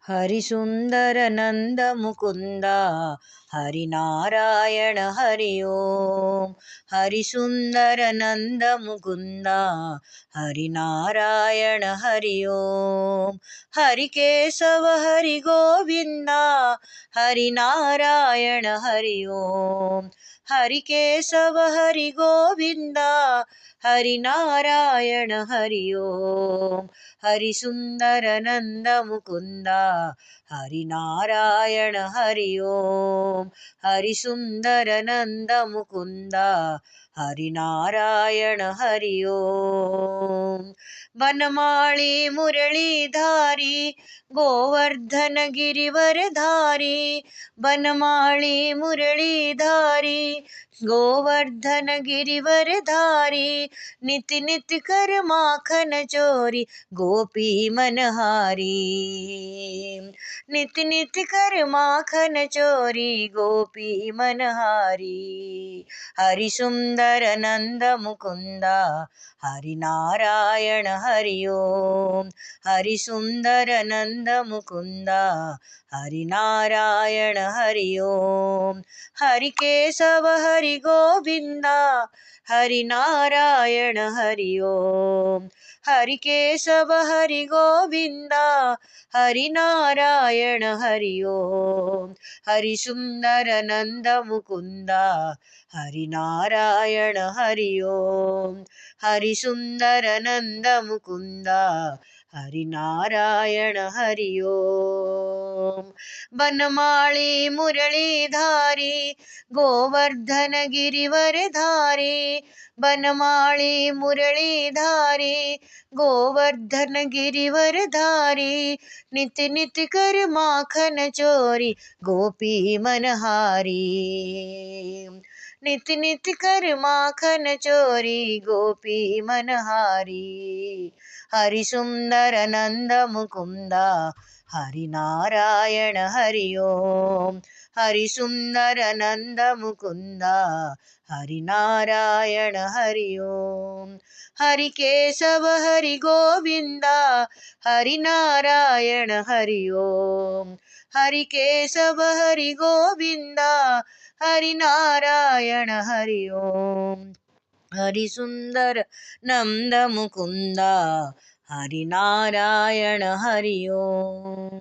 हरिसुंदर नंद मुकुंद हरिनारायण हरि ओम। हरिसुंदर नंद मुकुंद हरिनारायण हरि ओम। हरि केशव हरि गोविंद हरिनारायण हरि ओम। हरि केशव हरि गोविंद हरिनारायण हरि ओम। हरिसुंदर नंद मुकुंद हरिनारायण हरि ओम। हरिसुंदर नंद मुकुंद हरिनारायण हरि ओम। बनमाली मुरलीधारी गोवर्धन गिरिवरधारी। बनमाली मुरलीधारी गोवर्धन गिरिवरधारी। नित नित कर माखन चोरी गोपी मनहारी। नित नित कर माखन चोरी गोपी मनहारी। हरि सुंदर नंद मुकुंद हरिनारायण हरि ओम। हरि सुंदर नंद मुकुंद हरिनारायण हरि ओम। हरि केशव हरि गोविंद हरिनारायण हरि ओम। हरि केशव हरि गोविंद हरिनारायण हरि ओम। हरि सुंदर नंद मुकुंद हरिनारायण हरि ओम। हरि सुंदर नंद मुकुंद हरिनारायण हरि ओम। बनमाली मुरलीधारी गोवर्धन गिरिवरधारी। बनमाली मुरलीधारी गोवर्धन गिरिवरधारी। नित नित कर माखन चोरी गोपी मनहारी। नित नित कर माखन चोरी गोपी मनहारी। हरि सुंदर नंद मुकुंद हरिनारायण हरि ओम। हरि सुंदर नंद मुकुंद हरिनारायण हरि ओम। हरि केशव हरि गोविंद हरिनारायण हरि ओम। हरि केशव हरि गोविंद हरिनारायण हरि ओम। हरि सुंदर नंद मुकुंद हरिनारायण हरि ओम।